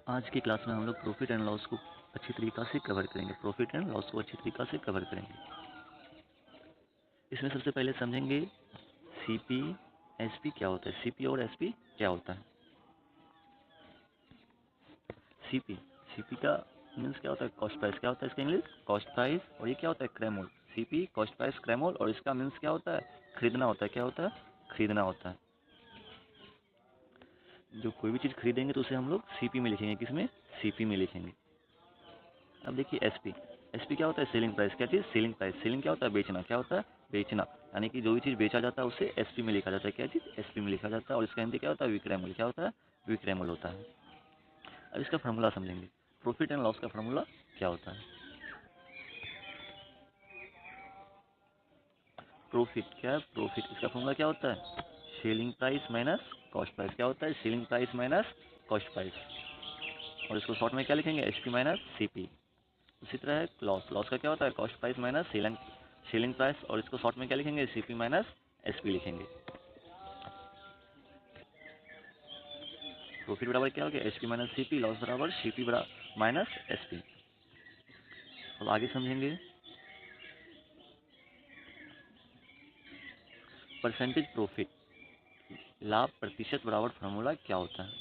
आज की क्लास में हम लोग प्रॉफिट एंड लॉस को अच्छी तरीक़ा से कवर करेंगे। प्रॉफिट एंड लॉस को अच्छी तरीक़ा से कवर करेंगे। इसमें सबसे पहले समझेंगे सीपी एसपी क्या होता है। सीपी और एसपी क्या होता है। सीपी सीपी का मीन्स क्या होता है, कॉस्ट प्राइस। क्या होता है इसका इंग्लिश, कॉस्ट प्राइस। और ये क्या होता है, क्रैमोल। सीपी कॉस्ट प्राइस क्रैमोल, और इसका मीन्स क्या होता है, खरीदना होता है। क्या होता है, खरीदना होता है। जो कोई भी चीज़ खरीदेंगे तो उसे हम लोग सीपी में लिखेंगे। किसमें, सीपी में लिखेंगे। अब देखिए एसपी। एसपी क्या होता है, सेलिंग प्राइस। क्या चीज़, सेलिंग प्राइस। सेलिंग क्या होता है, बेचना। क्या होता है, बेचना। यानी कि जो भी चीज़ बेचा जाता है उसे एसपी में लिखा जाता है। क्या चीज़, एसपी में लिखा जाता है। और इसका हिंदी क्या होता है, विक्रय मूल्य। क्या होता है, विक्रय मूल्य होता है। अब इसका फार्मूला समझेंगे। प्रॉफिट एंड लॉस का फार्मूला क्या होता है। प्रॉफिट क्या है, प्रॉफिट इसका फार्मूला क्या होता है, selling price minus cost price. क्या होता है, selling price minus cost price. और इसको शॉर्ट में क्या लिखेंगे, एसपी माइनस सीपी। उसी तरह है लॉस। लॉस का क्या होता है, cost price minus selling price. और इसको शॉर्ट में क्या लिखेंगे, सीपी माइनस एसपी लिखेंगे। प्रॉफिट बराबर क्या हो गया, एसपी माइनस सीपी। लॉस बराबर सीपी माइनस एसपी। अब आगे समझेंगे परसेंटेज प्रॉफिट। लाभ प्रतिशत बराबर फार्मूला क्या होता है।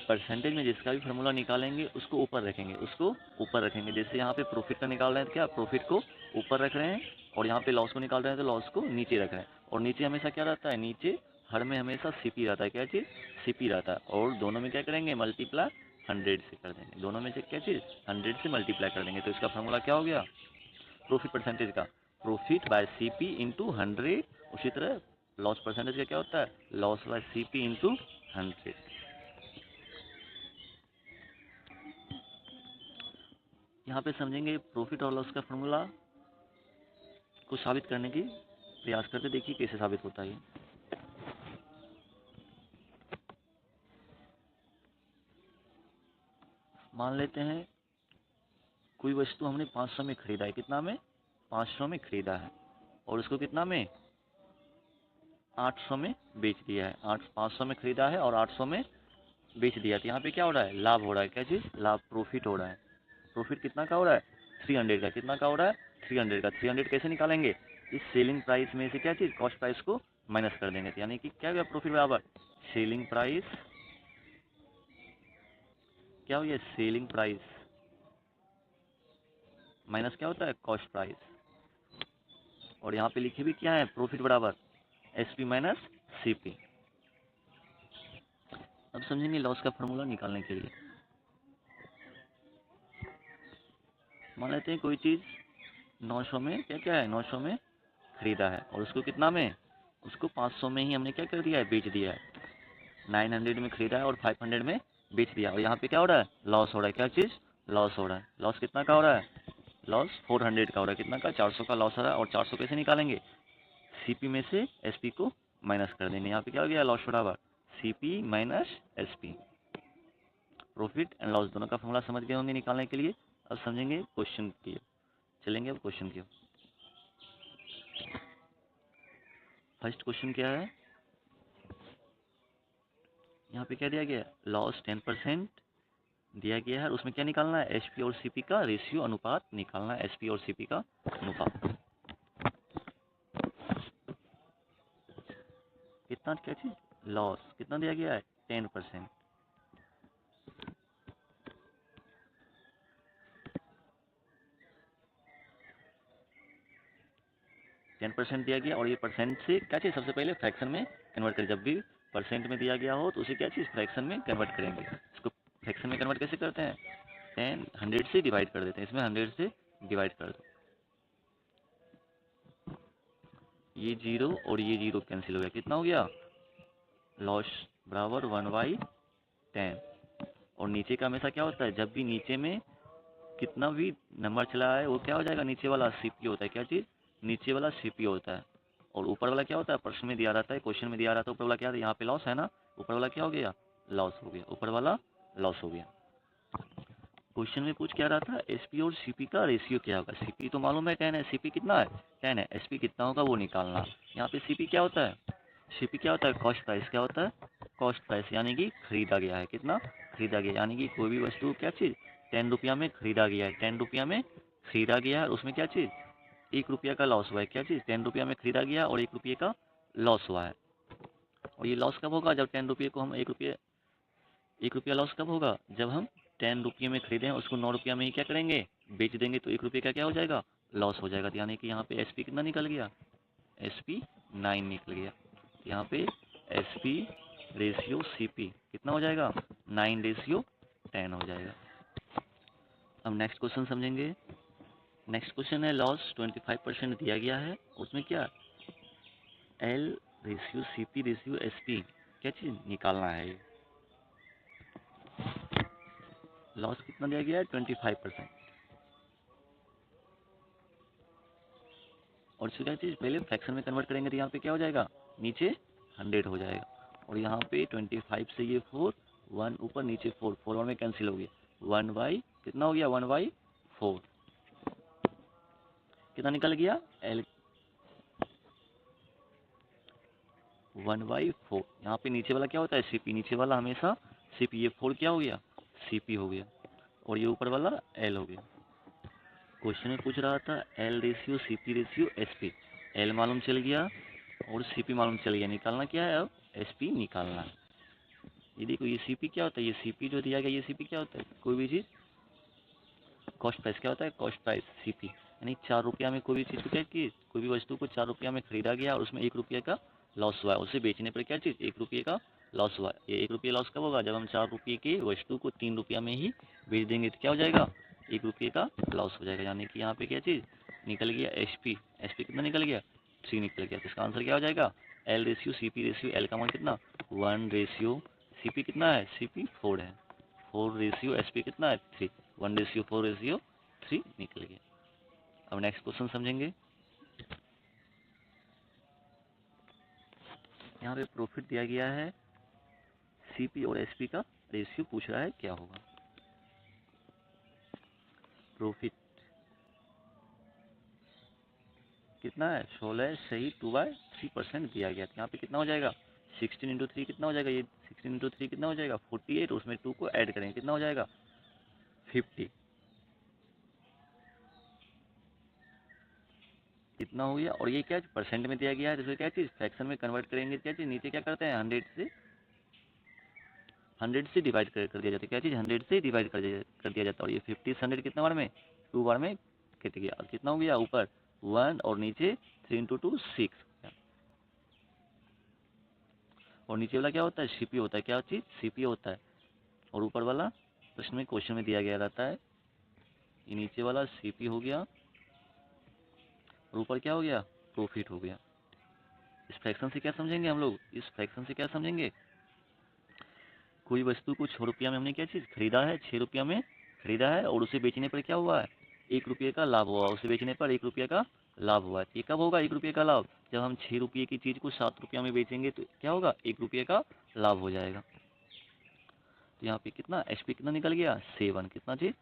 परसेंटेज में जिसका भी फार्मूला निकालेंगे उसको ऊपर रखेंगे, उसको ऊपर रखेंगे। जैसे यहाँ पे प्रॉफिट का निकाल रहे हैं तो क्या, प्रॉफिट को ऊपर रख रहे हैं। और यहाँ पे लॉस को निकाल रहे हैं तो लॉस को नीचे रख रहे हैं। और नीचे हमेशा क्या रहता है, नीचे हर में हमेशा सीपी रहता है। क्या चीज़, सीपी रहता है। और दोनों में क्या करेंगे, मल्टीप्लाई 100 से कर देंगे। दोनों में से क्या चीज़, 100 से मल्टीप्लाई कर देंगे। तो इसका फार्मूला क्या हो गया, प्रॉफिट परसेंटेज का प्रॉफिट बाय सीपी इंटू 100। उसी तरह लॉस परसेंटेज का क्या होता है, लॉस बाय सीपी इंटू 100। यहाँ पे समझेंगे प्रॉफिट और लॉस का फार्मूला को साबित करने की प्रयास करते। देखिए कैसे साबित होता है। मान लेते हैं कोई वस्तु हमने 500 में खरीदा है। कितना में, 500 में खरीदा है। और उसको कितना में, 800 में बेच दिया है। 500 में खरीदा है और 800 में बेच दिया। तो यहाँ पे क्या हो रहा है, लाभ हो रहा है। क्या चीज़, लाभ, प्रॉफिट हो रहा है। प्रॉफिट कितना का हो रहा है, 300 का। कितना का हो रहा है, 300 का। 300 कैसे निकालेंगे, इस सेलिंग प्राइस में से क्या चीज़, कॉस्ट प्राइस को माइनस कर देंगे। यानी कि क्या हो गया, प्रॉफिट बराबर सेलिंग प्राइस। क्या हो गया, सेलिंग प्राइस माइनस क्या होता है, कॉस्ट प्राइस। और यहाँ पे लिखे भी क्या है, प्रॉफिट बराबर एसपी माइनस सीपी। अब समझेंगे लॉस का फॉर्मूला निकालने के लिए। मान लेते हैं कोई चीज़ 900 में क्या क्या है, 900 में खरीदा है। और उसको कितना में, उसको 500 में ही हमने क्या कर दिया है, बेच दिया है। 900 में खरीदा है और 500 में बेच दिया। और यहाँ पे क्या हो रहा है, लॉस हो रहा है। क्या चीज़, लॉस हो रहा है। लॉस कितना का हो रहा है, लॉस 400 का हो रहा है। कितना का, 400 का लॉस हो रहा है। और 400 कैसे निकालेंगे, सीपी में से एसपी को माइनस कर देंगे। यहाँ पे क्या हो गया, लॉस बराबर CP minus SP. Profit and loss दोनों का फॉर्मूला समझ गए होंगे निकालने के लिए। अब समझेंगे क्वेश्चन की ओर। चलेंगे अब क्वेश्चन की ओर। फर्स्ट क्वेश्चन क्या है, यहाँ पे क्या दिया गया, लॉस 10% दिया गया है। और उसमें क्या निकालना है, एसपी और सीपी का रेशियो, अनुपात निकालना है। एसपी और सीपी का अनुपात कितना, क्या चीज, लॉस कितना दिया गया है, 10%। 10% दिया गया। और ये परसेंट से क्या चीज़, सबसे पहले फ्रैक्शन में कन्वर्ट करें। जब भी परसेंट में दिया गया हो तो उसे क्या चीज़, फ्रैक्शन में कन्वर्ट करेंगे। इसको फ्रैक्शन में कन्वर्ट कैसे करते हैं, 100 से डिवाइड कर देते हैं। इसमें 100 से डिवाइड कर दो, ये जीरो और ये जीरो कैंसिल हो गया। कितना हो गया, लॉस बराबर 1/10। और नीचे का हमेशा क्या होता है, जब भी नीचे में कितना भी नंबर चला है वो क्या हो जाएगा, नीचे वाला सीपी होता है। क्या चीज़, नीचे वाला सीपी होता है। और ऊपर वाला क्या होता है, प्रश्न में दिया रहता है, क्वेश्चन में दिया रहता है। ऊपर वाला क्या है, यहाँ पे लॉस है ना, ऊपर वाला क्या हो गया, लॉस हो गया। ऊपर वाला लॉस हो गया। क्वेश्चन में पूछ क्या रहा था, एसपी और सीपी का रेशियो क्या होगा। सीपी तो मालूम है 10 है, सीपी कितना है 10 है। एसपी कितना होगा वो निकालना। यहाँ पे सीपी क्या होता है, सीपी क्या होता है, कॉस्ट प्राइस। क्या होता है, कॉस्ट प्राइस, यानी कि खरीदा गया है। कितना, खरीदा गया, यानी कि कोई भी वस्तु क्या चीज़ 10 रुपया में खरीदा गया है, 10 रुपया में खरीदा गया है, उसमें क्या चीज़ 1 रुपया का लॉस हुआ है। क्या चीज़ 10 रुपया में खरीदा गया और 1 रुपये का लॉस हुआ है। और ये लॉस कब होगा, जब 10 रुपये को हम 1 रुपया लॉस कब होगा, जब हम 10 रुपये में खरीदें उसको 9 रुपया में ही क्या करेंगे, बेच देंगे, तो 1 रुपये का क्या हो जाएगा, लॉस हो जाएगा। तो यानी कि यहाँ पे एस पी कितना निकल गया, SP 9 निकल गया। यहाँ पे SP रेशियो CP कितना हो जाएगा, 9:10 हो जाएगा। अब नेक्स्ट क्वेश्चन समझेंगे। नेक्स्ट क्वेश्चन है लॉस 25% दिया गया है, उसमें क्या L ratio CP ratio SP क्या चीज़ निकालना है। लॉस कितना दिया गया है 25%, और इसको क्या चीज़ पहले फ्रैक्शन में कन्वर्ट करेंगे तो यहाँ पे क्या हो जाएगा, नीचे 100 हो जाएगा, और यहाँ पे 25 से ये 4 1 ऊपर नीचे 4 4 1 में कैंसिल हो गया, 1/, कितना हो गया 1/4 कितना निकल गया L 1/4। यहाँ पे नीचे वाला क्या होता है CP, नीचे वाला हमेशा CP, ये 4 क्या हो गया CP हो गया, और ये ऊपर वाला L हो गया। क्वेश्चन में पूछ रहा था L ratio CP ratio SP, L मालूम चल गया और CP मालूम चल गया, निकालना क्या है अब SP निकालना है। ये देखो ये CP क्या होता है, ये CP जो दिया गया ये CP क्या होता है, कोई भी चीज़ कॉस्ट प्राइस क्या होता है, कॉस्ट प्राइस CP, यानी 4 रुपया में कोई भी चीज़ को क्या की, कोई भी वस्तु को 4 रुपया में खरीदा गया और उसमें 1 रुपये का लॉस हुआ है, उसे बेचने पर क्या चीज़ 1 रुपये का लॉस हुआ है। ये 1 रुपये लॉस कब होगा, जब हम 4 रुपये की वस्तु को 3 रुपया में ही बेच देंगे तो क्या हो जाएगा 1 रुपये का लॉस हो जाएगा। यानी कि यहाँ पे क्या चीज़ निकल गया SP, SP कितना निकल गया 3 निकल गया। तो इसका आंसर क्या हो जाएगा L ratio CP ratio L का मान कितना 1 रेशियो CP कितना है CP 4 है, 4 रेशियो SP कितना है 3, 1 रेशियो 4 रेशियो 3 निकल गया। अब नेक्स्ट क्वेश्चन समझेंगे। यहाँ पे प्रॉफिट दिया गया है, CP और SP का रेशियो पूछ रहा है क्या होगा। प्रॉफिट कितना है 16 सही 2/3% दिया गया। यहाँ पे कितना हो जाएगा 16 इंटू 3 कितना हो जाएगा, ये 16 इंटू 3 कितना हो जाएगा 48, उसमें 2 को ऐड करेंगे कितना हो जाएगा 50, कितना हो गया। और ये क्या परसेंट में दिया गया है, जैसे क्या चीज़ फ्रैक्शन में कन्वर्ट करेंगे, क्या चीज़ नीचे क्या करते हैं 100 से डिवाइड कर दिया जाता है, क्या चीज़ 100 से डिवाइड कर दिया जाता है। और ये 50 से 100 कितना बार में 2 बार में कट गया, और कितना हो गया ऊपर 1 और नीचे 3 इंटू 2 6, और नीचे वाला क्या होता है CP होता है, क्या चीज़ CP होता है, और ऊपर वाला प्रश्न में क्वेश्चन में दिया गया रहता है। ये नीचे वाला CP हो गया और ऊपर क्या हो गया प्रॉफिट हो गया। इस फ्रैक्शन से क्या समझेंगे हम लोग, इस फ्रैक्शन से क्या समझेंगे, कोई वस्तु को 6 रुपया में हमने क्या चीज़ खरीदा है, 6 रुपया में खरीदा है, और उसे बेचने पर क्या हुआ है 1 रुपये का लाभ हुआ, उसे बेचने पर 1 रुपये का लाभ हुआ है। ये कब होगा 1 रुपये का लाभ, जब हम 6 रुपये की चीज़ को 7 रुपया में बेचेंगे तो क्या होगा 1 रुपये का लाभ हो जाएगा। तो यहाँ पे कितना SP कितना निकल गया 7, कितना चीज़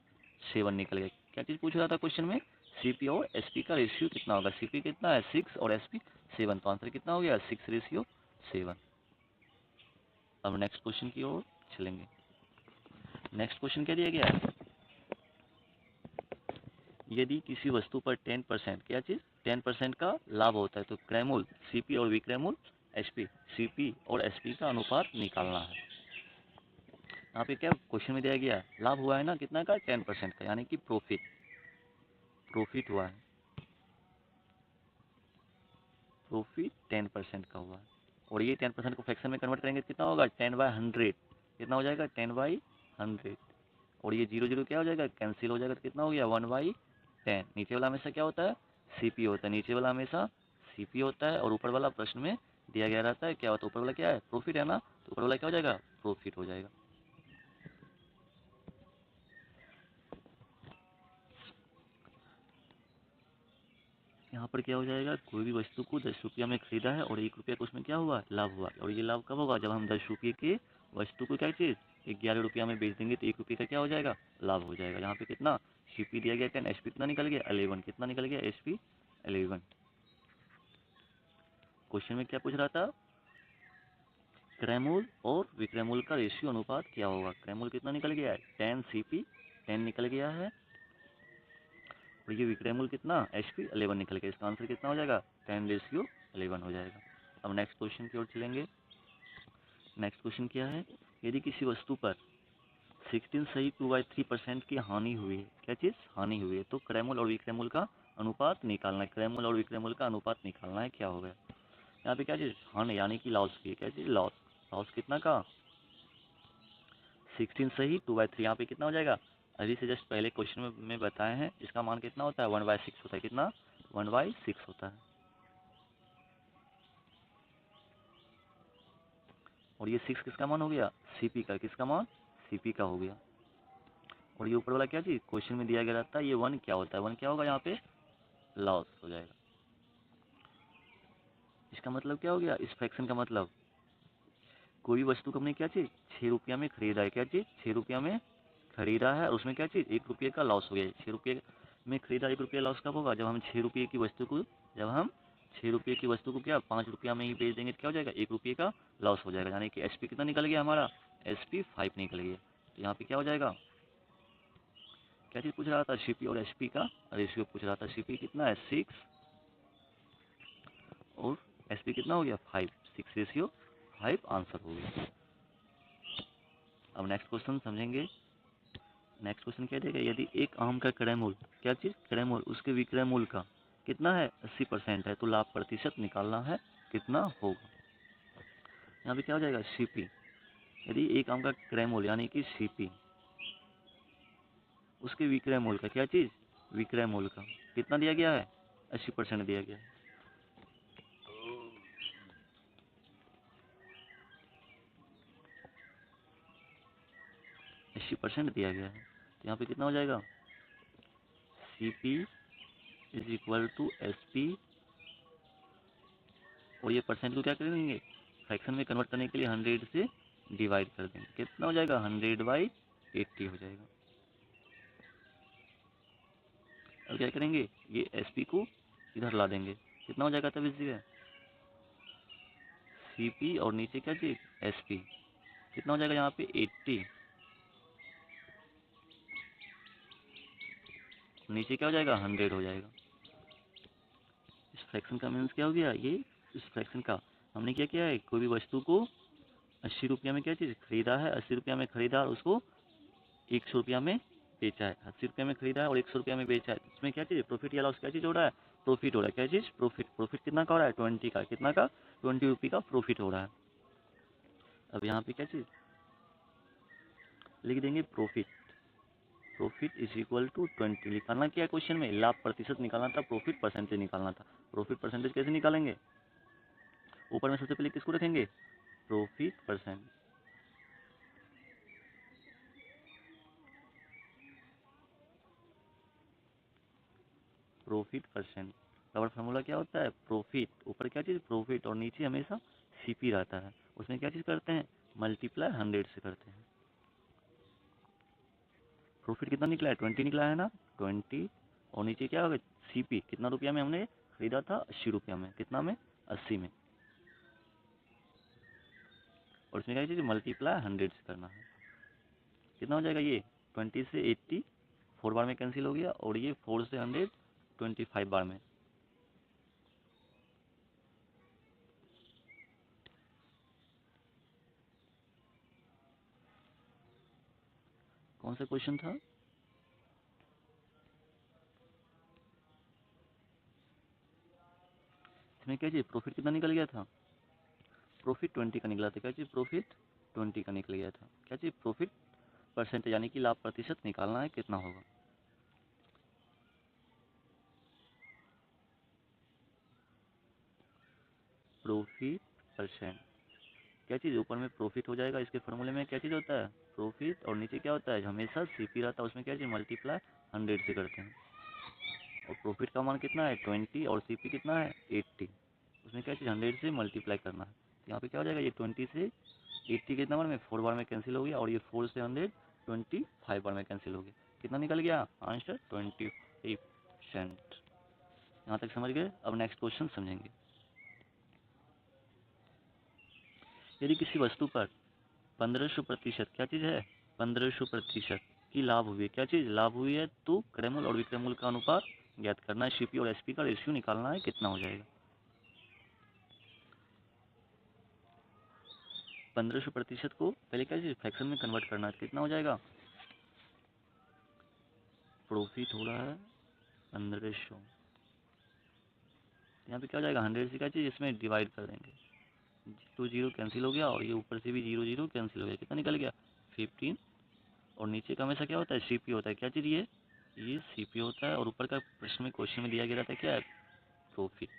7 निकल गया। क्या चीज़ पूछ रहा था क्वेश्चन में, CP और SP का रेशियो कितना होगा, CP कितना है 6 और SP 7, तो आंसर कितना हो गया 6:7। अब नेक्स्ट क्वेश्चन की ओर चलेंगे। नेक्स्ट क्वेश्चन क्या दिया गया है, यदि किसी वस्तु पर 10% क्या चीज़ 10% का लाभ होता है तो क्रयमूल्य CP और विक्रयमूल्य SP, CP और SP का अनुपात निकालना है। यहाँ पे क्या क्वेश्चन में दिया गया है, लाभ हुआ है ना कितना का 10% का, यानी कि प्रॉफिट हुआ है, प्रॉफिट 10% का हुआ है, और ये 10% को फ्रैक्शन में कन्वर्ट करेंगे तो कितना होगा 10/100, कितना हो जाएगा 10/100, और ये 0 0 क्या हो जाएगा कैंसिल हो जाएगा, तो कितना हो गया 1/10। नीचे वाला हमेशा क्या होता है CP होता है, नीचे वाला हमेशा CP होता है, और ऊपर वाला प्रश्न में दिया गया रहता है क्या होता है, ऊपर वाला क्या है प्रॉफिट है ना, तो ऊपर वाला क्या हो जाएगा प्रॉफिट हो जाएगा। यहाँ पर क्या हो जाएगा, कोई भी वस्तु को 10 रुपया में खरीदा है और 1 रुपया का उसमें क्या हुआ लाभ हुआ, और ये लाभ कब होगा, जब हम 10 रुपये के वस्तु को क्या चीज़ 11 रुपया में बेच देंगे तो 1 रुपये का क्या हो जाएगा लाभ हो जाएगा। यहाँ पे कितना CP दिया गया 10, SP कितना निकल गया 11, कितना निकल गया SP 11। क्वेश्चन में क्या पूछ रहा था, क्रैमोल और विक्रैमोल का रेशियो अनुपात क्या होगा। क्रैमोल कितना निकल गया है 10 CP 10 निकल गया है, और ये विक्रैमोल कितना HP 11 निकल गया। इसका आंसर कितना हो जाएगा 10:11 हो जाएगा। अब नेक्स्ट क्वेश्चन की ओर चलेंगे। नेक्स्ट क्वेश्चन क्या है, यदि किसी वस्तु पर 16 सही 2/3% की हानि हुई है, क्या चीज़ हानि हुई है, तो क्रैमोल और विक्रैमोल का अनुपात निकालना है। क्रैमोल और विक्रैमोल का अनुपात निकालना है, क्या हो गया यहाँ पे क्या चीज़ हानि यानी कि लॉस की, क्या चीज़ लॉस। लॉस कितना का 16 सही 2/3, यहाँ पे कितना हो जाएगा अभी से जस्ट पहले क्वेश्चन में बताए हैं, इसका मान कितना होता है 1/6 होता है। कितना 1/6 होता है। और ये 6 किसका मान हो गया CP का, किसका मान CP का हो गया। और ये ऊपर वाला क्या चीज़ क्वेश्चन में दिया गया रहता है, ये 1 क्या होता है, 1 क्या होगा यहाँ पे लॉस हो जाएगा। इसका मतलब क्या हो गया, इस फ्रैक्शन का मतलब कोई भी वस्तु को हमने क्या चीज़ 6 रुपया में खरीदा है, क्या चीज़ 6 रुपया में खरीदा है, और उसमें क्या चीज़ 1 रुपये का लॉस हो गया। 6 रुपये में खरीदा, 1 रुपया लॉस कब होगा, जब हम 6 रुपये की वस्तु को क्या 5 रुपया में ही बेच देंगे, तो क्या हो जाएगा 1 रुपये का लॉस हो जाएगा। यानी कि SP कितना निकल गया हमारा SP 5 निकल गया। तो यहाँ पे क्या हो जाएगा, क्या चीज़ पूछ रहा था CP और SP का रेशियो पूछ रहा था। CP कितना है 6 और SP कितना हो गया 5, 6:5 आंसर हो गया। अब नेक्स्ट क्वेश्चन समझेंगे। नेक्स्ट क्वेश्चन क्या देगा, यदि एक आम का क्रय मूल्य, क्या चीज़ क्रय मूल्य, उसके विक्रय मूल्य का कितना है 80% है, तो लाभ प्रतिशत निकालना है, कितना होगा। यहाँ पे क्या हो जाएगा CP, यदि एक आम का क्रय मूल्य यानी कि CP उसके विक्रय मूल्य का, क्या चीज़ विक्रय मूल्य का कितना दिया गया है 80% दिया गया है। 80% दिया गया है, तो यहाँ पे कितना हो जाएगा CP = SP, और ये परसेंट को क्या करेंगे फ्रैक्शन में कन्वर्ट करने के लिए 100 से डिवाइड कर देंगे। कितना हो जाएगा 100/80 हो जाएगा। अब क्या करेंगे, ये SP को इधर ला देंगे, कितना हो जाएगा तब इस जगह CP और नीचे क्या चीज़ SP, कितना हो जाएगा यहाँ पे 80, नीचे क्या हो जाएगा 100 हो जाएगा। इस फ्रैक्शन का मीन्स क्या हो गया, ये इस फ्रैक्शन का हमने क्या किया है, कोई भी वस्तु को 80 रुपया में क्या चीज़ खरीदा है, 80 रुपया में खरीदा और उसको 100 रुपया में बेचा है। 80 रुपये में खरीदा है और 100 रुपया में बेचा है, इसमें क्या चीज़ प्रॉफिट या लॉस, क्या चीज़ हो रहा है प्रॉफिट हो रहा है। क्या चीज़ प्रॉफिट, प्रॉफिट कितना का हो रहा है 20 का, कितना का 20 रुपये का प्रॉफिट हो रहा है। अब यहाँ पे क्या चीज़ लिख देंगे प्रॉफिट, प्रॉफिट = 20 निकालना क्या है क्वेश्चन में, लाभ प्रतिशत निकालना था, प्रॉफिट परसेंटेज निकालना था। प्रॉफिट परसेंटेज कैसे निकालेंगे, ऊपर में सबसे पहले किसको रखेंगे प्रॉफिट परसेंट, प्रॉफिट परसेंट का फार्मूला क्या होता है प्रॉफिट, ऊपर क्या चीज़ प्रॉफिट और नीचे हमेशा CP रहता है, उसमें क्या चीज़ करते हैं मल्टीप्लाई 100 से करते हैं। प्रॉफिट कितना निकला है 20 निकला है ना 20, और नीचे क्या होगा CP, कितना रुपया में हमने खरीदा था 80 रुपया में, कितना में 80 में, और इसमें क्या चीज़ मल्टीप्लाई 100 से करना है। कितना हो जाएगा ये 20 से 80 4 बार में कैंसिल हो गया, और ये 4 से 100 25 बार में। कौन सा क्वेश्चन था, इसमें क्या चीज़ प्रॉफिट कितना निकल गया था, प्रॉफिट 20 का निकला था, क्या चीज़ प्रॉफिट 20 का निकल गया था, क्या चीज़ प्रॉफिट परसेंटेज यानी कि लाभ प्रतिशत निकालना है, कितना होगा। प्रॉफिट परसेंट, क्या चीज़ ऊपर में प्रॉफिट हो जाएगा, इसके फॉर्मूले में क्या चीज़ होता है प्रॉफिट, और नीचे क्या होता है हमेशा CP रहता है, उसमें क्या चीज़ मल्टीप्लाई 100 से करते हैं। और प्रॉफिट का मान कितना है 20 और CP कितना है 80, उसमें क्या चीज़ 100 से मल्टीप्लाई करना है। तो यहाँ पे क्या हो जाएगा ये 20 से 80 के नंबर में 4 बार में कैंसिल हो गया, और ये 4 से 100 25 बार में कैंसिल हो गया, कितना निकल गया आंसर 20%। यहाँ तक समझ गए। अब नेक्स्ट क्वेश्चन समझेंगे। यदि किसी वस्तु पर 1500% क्या चीज़ है, 1500% की लाभ हुई है, क्या चीज़ लाभ हुई है, तो क्रयमूल्य और विक्रयमूल्य का अनुपात ज्ञात करना है, सीपी और एसपी का रेशियो निकालना है, कितना हो जाएगा। 1500% को पहले क्या चीज़ फ्रैक्शन में कन्वर्ट करना है, कितना हो जाएगा, प्रॉफिट हो रहा है 1500, यहाँ पे क्या हो जाएगा 100 से क्या चीज़ इसमें डिवाइड कर देंगे, तो जीरो कैंसिल हो गया और ये ऊपर से भी जीरो जीरो कैंसिल हो गया, कितना निकल गया 15। और नीचे का हमेशा क्या होता है, सीपी होता है, क्या चीज़ ये सीपी होता है, और ऊपर का प्रश्न में क्वेश्चन में दिया गया रहता है क्या है, प्रॉफिट।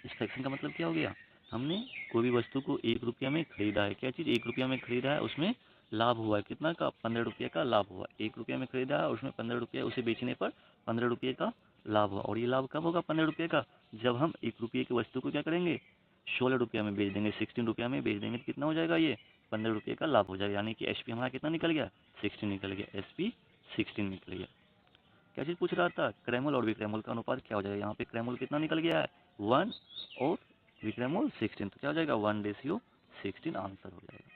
इस फ्रैक्शन का मतलब क्या हो गया, हमने कोई भी वस्तु को 1 रुपया में खरीदा है, क्या चीज़ 1 रुपया में खरीदा है, उसमें लाभ हुआ है, कितना का 15 रुपये का लाभ हुआ, 1 रुपया में खरीदा है उसमें 15 रुपये, उसे बेचने पर 15 रुपये का लाभ हुआ। और ये लाभ कब होगा 15 रुपये का, जब हम 1 रुपये की वस्तु को क्या करेंगे 16 रुपया में बेच देंगे, 16 रुपया में बेच देंगे, तो कितना हो जाएगा ये 15 रुपये का लाभ हो जाएगा, यानी कि एसपी हमारा कितना निकल गया 16 निकल गया, एसपी 16 निकल गया। क्या चीज़ पूछ रहा था, क्रयमूल्य और विक्रयमूल्य का अनुपात क्या हो जाएगा, यहाँ पे क्रयमूल्य कितना निकल गया है 1 और विक्रयमूल्य 16, तो क्या हो जाएगा 1:16 आंसर हो जाएगा,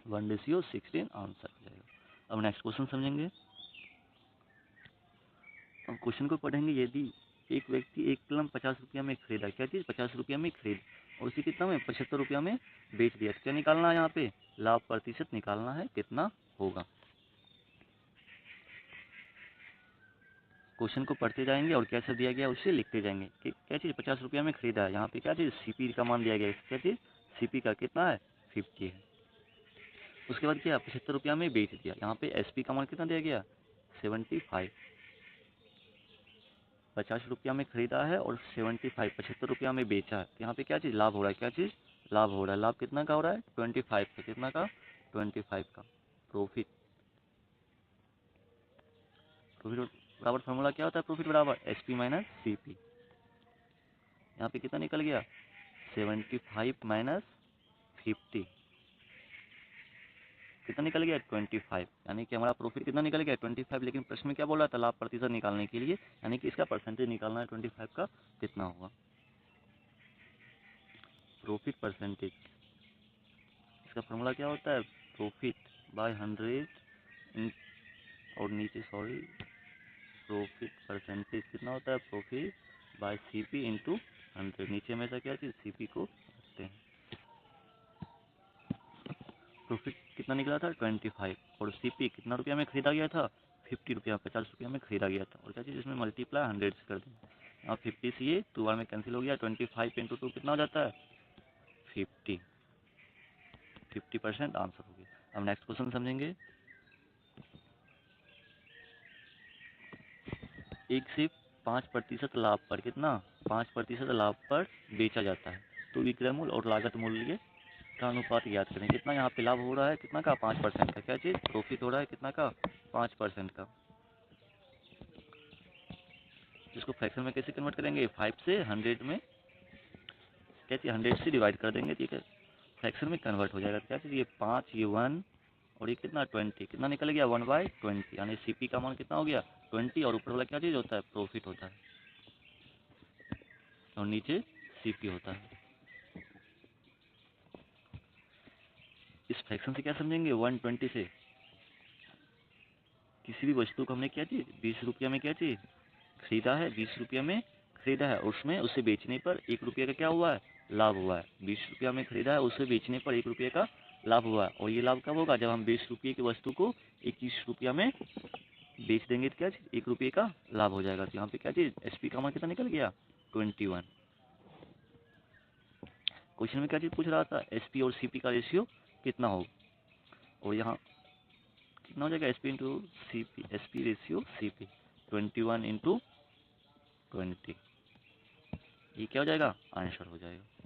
1:16 आंसर हो जाएगा। अब नेक्स्ट क्वेश्चन समझेंगे। अब क्वेश्चन को पढ़ेंगे, यदि एक व्यक्ति एक कलम 50 रुपया में खरीदा, क्या चीज़ 50 रुपया में खरीद और उसी कितना में 75 रुपया में बेच दिया, तो क्या निकालना है, यहाँ पे लाभ प्रतिशत निकालना है, कितना होगा। क्वेश्चन को पढ़ते जाएंगे और कैसे दिया गया उसे लिखते जाएंगे कि क्या चीज़ 50 रुपया में खरीदा है, यहाँ पे क्या चीज़ सीपी का मान दिया गया है, क्या चीज़ सीपी का कितना है 50 है। उसके बाद क्या 75 रुपया में बेच दिया, यहाँ पे एसपी का मान कितना दिया गया 75, 50 रुपया में खरीदा है और 75 रुपया में बेचा है, तो यहाँ पे क्या चीज़ लाभ हो रहा है, क्या चीज़ लाभ हो रहा है, लाभ कितना का हो रहा है 25 का, कितना का 25 का प्रॉफिट। प्रॉफिट बराबर फॉर्मूला क्या होता है, प्रॉफिट बराबर एसपी माइनस सीपी, यहाँ पे कितना निकल गया 75 माइनस 50, कितना निकल गया 25, यानी कि हमारा प्रॉफिट कितना निकल गया 25, लेकिन प्रश्न में क्या बोल रहा था लाभ प्रतिशत निकालने के लिए, यानी कि इसका परसेंटेज निकालना है 25 का, कितना होगा प्रॉफिट परसेंटेज। इसका फॉर्मूला क्या होता है, प्रॉफिट बाय 100 और नीचे सॉरी प्रॉफिट परसेंटेज कितना होता है, प्रॉफिट बाय सीपी इंटू 100, नीचे हमेशा क्या चीज़ सीपी को रखते हैं। प्रॉफिट कितना निकला था 25 और सीपी कितना रुपया में खरीदा गया था 50 रुपया, 50 रुपया में खरीदा गया था, और क्या चीज़ इसमें मल्टीप्लाई 100 से कर दें, यहाँ 50 से ये 2 बार में कैंसिल हो गया, 25 इंटू 2 कितना हो जाता है 50, 50% आंसर हो गया। अब नेक्स्ट क्वेश्चन समझेंगे। एक से 5% लाभ पर, कितना 5% लाभ पर बेचा जाता है, तो विक्रय मूल्य और लागत मूल्य का अनुपात ज्ञात करें, कितना यहाँ पे लाभ हो रहा है, कितना का 5% का, क्या चीज़ प्रॉफिट हो रहा है, कितना का 5% का। इसको फ्रैक्शन में कैसे कन्वर्ट करेंगे, 5 से 100 में क्या चीज़ 100 से डिवाइड कर देंगे, ठीक है फ्रैक्शन में कन्वर्ट हो जाएगा, क्या चीज़ ये 5 ये 1 और ये कितना 20, कितना निकल गया 1/20, यानी सीपी का मान कितना हो गया 20, और ऊपर वाला क्या चीज़ होता है प्रॉफिट होता है, और नीचे सीपी होता है। इस फ्रैक्शन से क्या समझेंगे, 120 से किसी भी वस्तु को हमने क्या चीज़ 20 रुपया में क्या चीज़ खरीदा है, 20 रुपया में खरीदा है, उसमें उसे बेचने पर 1 रुपये का क्या हुआ है लाभ हुआ है, 20 रुपया में खरीदा है, उसे बेचने पर 1 रुपये का लाभ हुआ है, और ये लाभ कब होगा जब हम 20 रुपये की वस्तु को 21 रुपया में बेच देंगे, तो क्या चीज़ 1 रुपये का लाभ हो जाएगा, तो यहाँ पे क्या चीज़ एसपी का मान कितना निकल गया 21। क्वेश्चन में क्या चीज़ पूछ रहा था, एसपी और सीपी का रेशियो कितना हो, और यहाँ कितना हो जाएगा SP into CP, SP ratio CP 21 into 20, ये क्या हो जाएगा आंसर हो जाएगा।